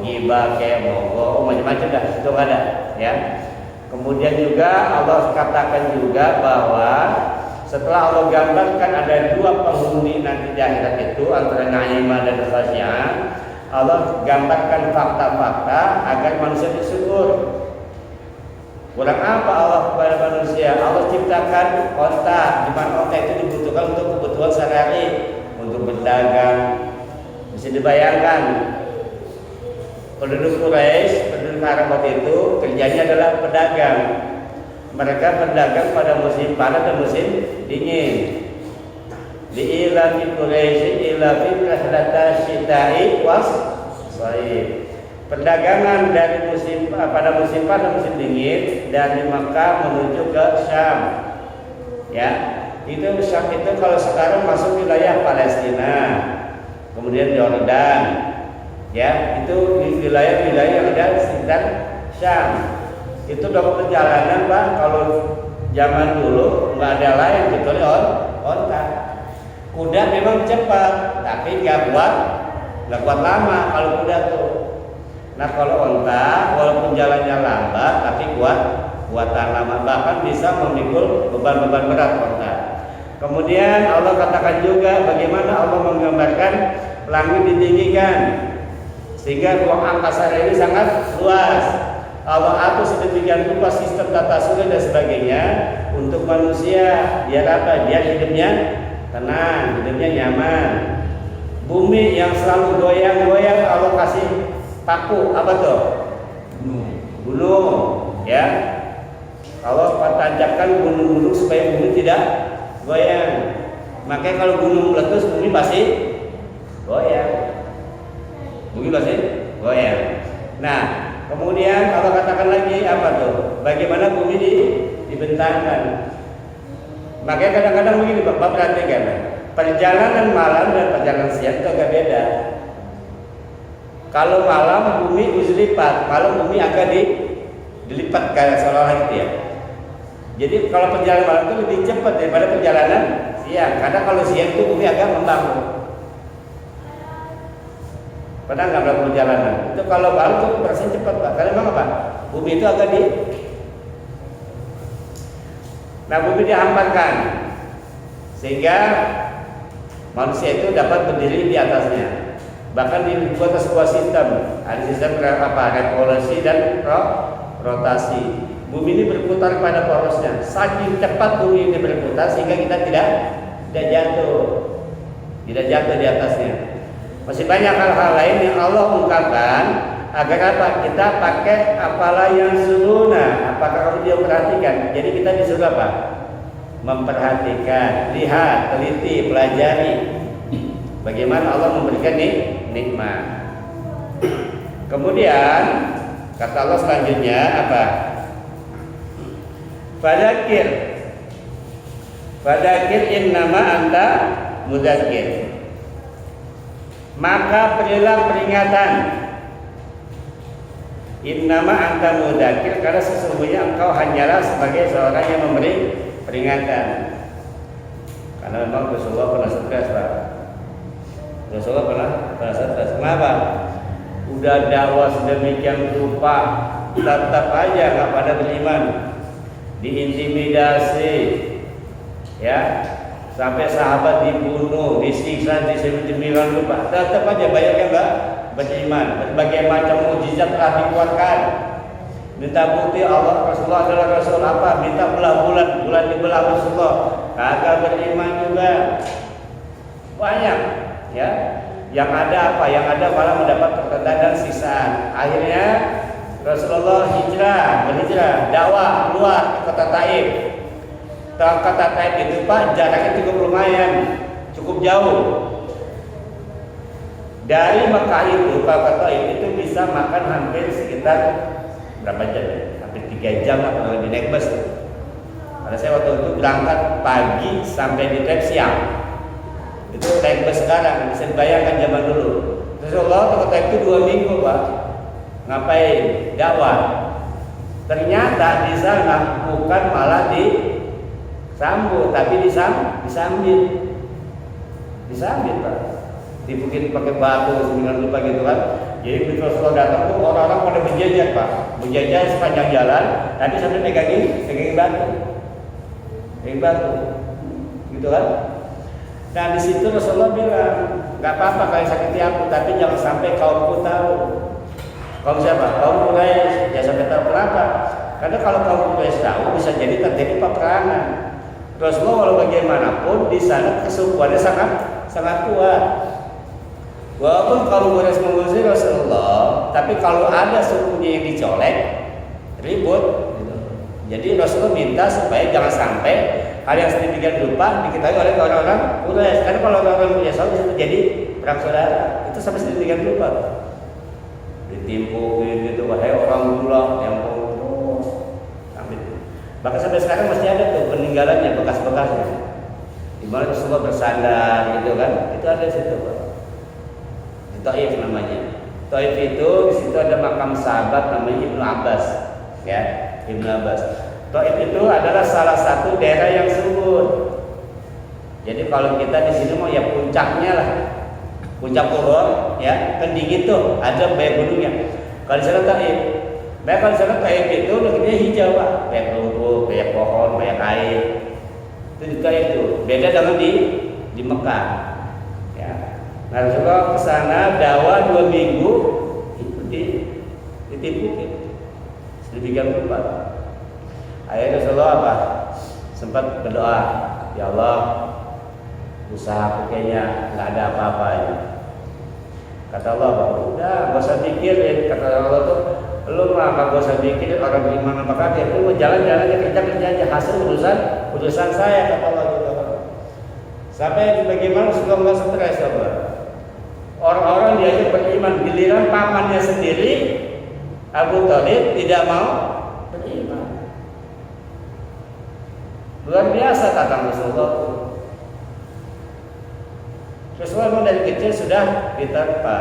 gibah, kayak mogok, macam-macam dah, itu ada, ya. Kemudian juga Allah katakan juga bahwa setelah Allah gambarkan ada dua penghuni nanti di akhirat itu antara na'imah dan khasyah, Allah gambarkan fakta-fakta agar manusia bersyukur. Kurang apa Allah kepada manusia? Allah ciptakan onta, di mana onta itu dibutuhkan untuk kebutuhan sehari-hari, untuk berdagang. Bisa dibayangkan penduduk Quraisy, penduduk Arab waktu itu kerjanya adalah pedagang. Mereka berdagang pada musim panas dan musim dingin. Li'ilafi Quraisy ilafi rahlata syita'i was shaib. Perdagangan dari pada musim panas dan musim dingin dari Makkah menuju ke Syam. Ya, itu Syam itu kalau sekarang masuk wilayah Palestina, kemudian Yordan. Ya, itu wilayah-wilayah yang ada sekitar Syam. Itu dapat perjalanan, Pak. Kalau zaman dulu nggak ada lain kecuali onta. Kuda memang cepat, tapi nggak kuat lama kalau kuda tuh. Nah, kalau onta walaupun jalannya lambat tapi kuatan lama, bahkan bisa memikul beban-beban berat onta. Kemudian Allah katakan juga bagaimana Allah menggambarkan langit ditinggikan sehingga ruang angkasa ini sangat luas. Allah atur sedemikian rupa sistem tata surya dan sebagainya untuk manusia biar apa? Biar hidupnya tenang, hidupnya nyaman. Bumi yang selalu goyang-goyang Allah kasih paku apa tuh? Gunung, ya. Allah tancapkan gunung-gunung supaya bumi tidak goyang. Makanya kalau gunung meletus bumi pasti goyang. Bumi pasti goyang. Nah, kemudian Allah katakan lagi apa tuh? Bagaimana bumi dibentangkan. Makanya kadang-kadang begini Bapak perhatikan, perjalanan malam dan perjalanan siang itu agak beda. Kalau malam bumi dilipat, malam bumi agak dilipat kayak seolah-olah gitu ya. Jadi kalau perjalanan malam itu lebih cepat daripada perjalanan siang. Karena kalau siang itu bumi agak membangun. Pernah nggak melakukan perjalanan? Itu kalau malam itu perasaan cepat Pak. Karena memang apa? Bumi itu agak Nah, bumi dihamparkan sehingga manusia itu dapat berdiri di atasnya. Bahkan dibuat sebuah sistem, ada sistem revolusi dan rotasi. Bumi ini berputar pada porosnya. Saking cepat bumi ini berputar sehingga kita tidak jatuh di atasnya. Masih banyak hal-hal lain yang Allah ungkapkan agar apa? Kita pakai apalah yang suruna. Apakah kamu dia perhatikan? Jadi kita disuruh apa? Memperhatikan, lihat, teliti, pelajari. Bagaimana Allah memberikan nikmat. Kemudian kata Allah selanjutnya apa? Fadzakir innama anta mudzakir. Maka berilah peringatan. Innama anta mudzakir, karena sesungguhnya engkau hanyalah sebagai seorang yang memberi peringatan. Karena memang Rasulullah pernah stres, Pak. Rasulullah pernah stres. Kenapa? Udah dakwah sedemikian rupa, tetap aja nggak pada beriman, diintimidasi, ya, sampai sahabat dibunuh, disiksa di 9 rupa, tetap aja banyak yang nggak beriman. Berbagai macam mukjizat telah dikeluarkan. Minta bukti Allah Rasulullah adalah Rasul apa? Minta belah bulan dibelah Rasulullah, kagak beriman juga. Banyak, ya. Yang ada apa? Yang ada malah mendapat pertentang dan siksaan. Akhirnya Rasulullah berhijrah, dakwah keluar ke kota Taif. Kota Taif itu Pak jaraknya cukup lumayan, cukup jauh. Dari Mekah itu ke kota Taif itu bisa makan hampir sekitar berapa jam? Hampir 3 jam lah kalau lebih naik bus. Karena saya waktu itu berangkat pagi sampai di Taif siang. Itu naik bus sekarang, bisa dibayangkan zaman dulu. Rasulullah ke kota itu 2 minggu Pak. Ngapain? Dakwah. Ternyata di sana bukan malah disambut, tapi disambit Pak. Dibikin pakai batu 9 rupa gitu kan. Jadi begitu Rasulullah datang tuh orang-orang pada berjajar Pak, berjajar sepanjang jalan, nanti sampai pegangin batu, gitu kan? Nah di situ Rasulullah bilang, nggak apa-apa kalian sakiti aku, tapi jangan sampai kaumku tahu. Kaum siapa? Kaum Quraisy. Jangan sampai tahu. Kenapa? Karena kalau kaum Quraisy tahu bisa jadi terjadi peperangan. Rasulullah walau bagaimanapun di sana kesukuannya sangat kuat. Walaupun kaum Quraisy mengusir Rasulullah, tapi kalau ada sukunya yang dicolek, ribut. Jadi Rasulullah minta supaya jangan sampai hal yang sedemikian rupa diketahui oleh orang-orang Quraisy. Karena kalau orang-orang Quraisy bisa terjadi perang saudara, itu sampai sedemikian rupa. Ditimpukin gitu, wahai orang pulang yang terus sampai. Bahkan sampai sekarang masih ada tuh peninggalannya, bekas-bekasnya. Di mana Rasulullah bersandar gitu kan, itu ada di situ Pak. Di Taif namanya. Taif itu di situ ada makam sahabat namanya Ibnu Abbas, ya. Ibnu Abbas. Taif itu adalah salah satu daerah yang subur. Jadi kalau kita di sini mau ya puncaknya lah, puncak Uhud, ya kan dingin tuh, ada banyak gunungnya. Kalau di sana Taif, kalau di sana Taif itu negerinya hijau Pak, banyak rumput, banyak pohon, banyak air. Itu di Taif itu. Beda dengan di Mekah. Ya. Nah Rasulullah ke sana dakwah 2 minggu itu ditimpukin. Sedemikian rupa. Akhirnya Rasulullah apa? Sempat berdoa, ya Allah, usaha kayaknya nggak ada apa-apanya. Kata Allah, udah gak usah pikirin. Kata Allah tuh, lu mah gak usah pikirin orang beriman apa kagak. Lu mau jalan-jalan aja, kerja aja, hasil urusan saya. Kata Allah gitu. Sampai bagaimana sudah nggak stres apa? Orang-orang diajak beriman, giliran pamannya sendiri Abu Thalib tidak mau beriman. Luar biasa kata Rasulullah. Rasulullah memang dari kecil sudah diterpa.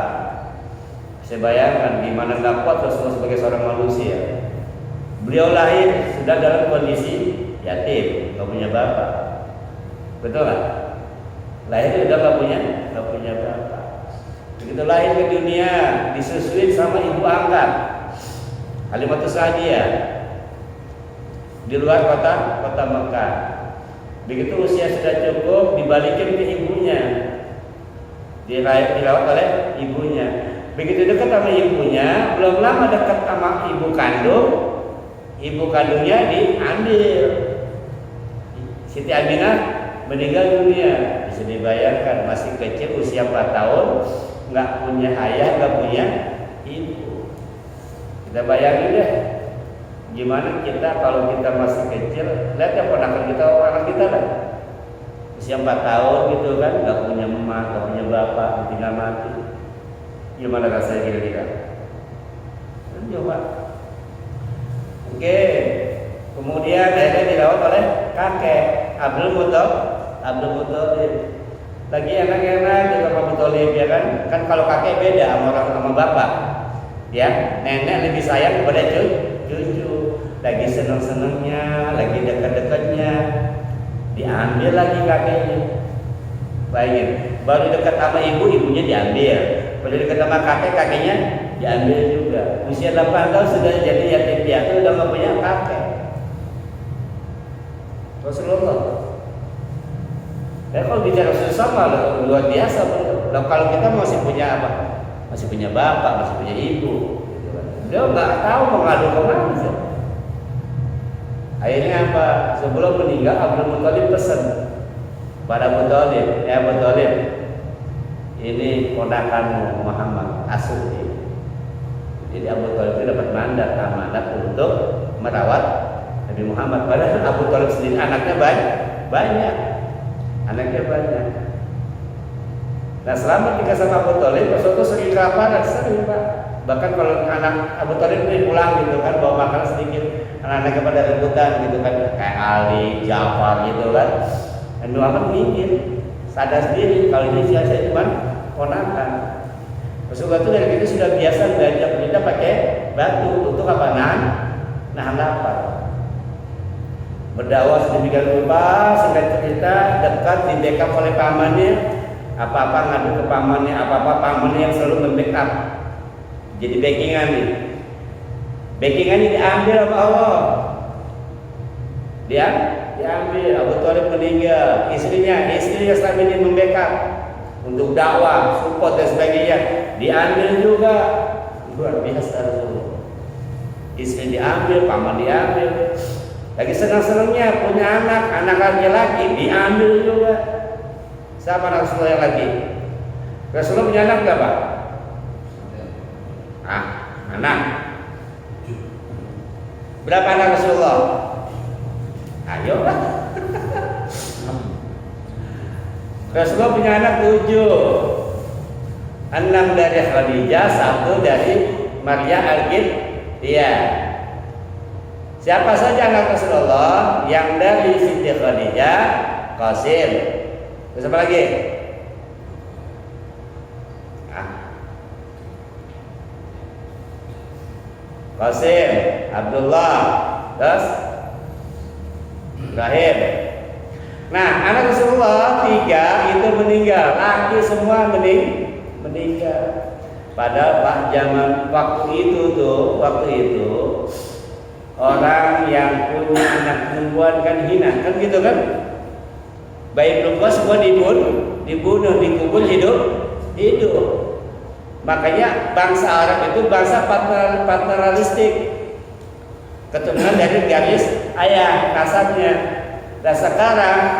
Saya bayangkan gimana nggak kuat Rasulullah sebagai seorang manusia. Beliau lahir sudah dalam kondisi yatim, nggak punya bapak. Betul nggak? Lahir sudah nggak punya bapak. Begitu lahir ke dunia disusuin sama ibu angkat Halimatus Sa'diyah di luar kota Mekah. Begitu usia sudah cukup dibalikin ke ibunya. Dirawat oleh ibunya. Begitu dekat sama ibunya, belum lama dekat sama ibu kandungnya diambil. Siti Aminah meninggal dunia. Bisa dibayangkan masih kecil usia 4 tahun, nggak punya ayah, nggak punya ibu. Kita bayangin deh, gimana kita kalau kita masih kecil, lihat ya ponakan kita, orang kita lah. Usia 4 tahun gitu kan, nggak punya emak, nggak punya bapak, tinggal mati. Gimana rasanya kira-kira? Coba. Oke. Kemudian akhirnya dirawat oleh kakek Abdul Muthalib. Lagi enak-enak di Abu Thalib ya kan? Kan kalau kakek beda sama bapak. Ya, nenek lebih sayang kepada cucu. Lagi seneng-senengnya, lagi dekat-dekatnya, diambil lagi kakeknya. Bayangin, baru dekat sama ibunya diambil. Baru dekat sama kakeknya diambil juga. Usia 8 tahun sudah jadi yatim piatu, udah nggak punya kakek. Rasulullah. Dan kalau bicara susah malah luar biasa. Kalau kita masih punya apa? Masih punya bapak, masih punya ibu. Dia nggak tahu mau ngadu kemana sih. Akhirnya apa? Sebelum meninggal Abdul Muthalib pesan pada Abu Thalib, Abu Thalib, ini ponakanmu Muhammad asuh dia. Jadi Abu Thalib itu dapat mandat amanat untuk merawat Nabi Muhammad. Padahal Abu Thalib sendiri anaknya banyak. Nah selama tinggal sama Abu Thalib, Rasulullah sering kelaparan, sering Pak. Bahkan kalau anak Abu Thalib ini pulang gitu kan, bawa makanan sedikit, anak-anaknya pada rebutan gitu kan, kayak Ali, Ja'far gitu kan. Dan Muhammad mikir, sadar sendiri kalau ini saya cuma ponakan. Rasulullah itu dari itu sudah biasa belajar berita pakai batu untuk apa? Nahan lapar. Berdakwah sedemikian rupa, singkat cerita dekat di backup oleh pamannya. Apa-apa ngadu ke pamannya, apa-apa pamannya yang selalu membackup. jadi backingan nih. Backingan ini diambil sama Allah. Diambil. Abu Thalib meninggal, istrinya selama ini membackup untuk dakwah, support dan sebagainya, diambil juga. Luar biasa Rasulullah. Istri diambil, paman diambil. Lagi senang-senangnya punya anak laki-laki diambil juga. Siapa Rasulullah yang lagi? Rasulullah punya anak berapa? Anak. Berapa anak Rasulullah? Ayo lah. Rasulullah punya anak 7. 6 dari Khadijah, 1 dari Maria Al-Qibtiyah. Siapa saja anak Rasulullah? Yang dari Siti Khadijah, Qasim. Terus apa lagi? Qasim, Abdullah, terus Ibrahim. Nah, anak Rasulullah 3 itu meninggal, laki semua meninggal. Pada waktu itu orang yang punya anak perempuan kan hina, kan gitu kan? Bayi perempuan semua dibunuh, dikubur hidup. Makanya bangsa Arab itu bangsa paternalistik, keturunan dari garis ayah kasarnya. Dan sekarang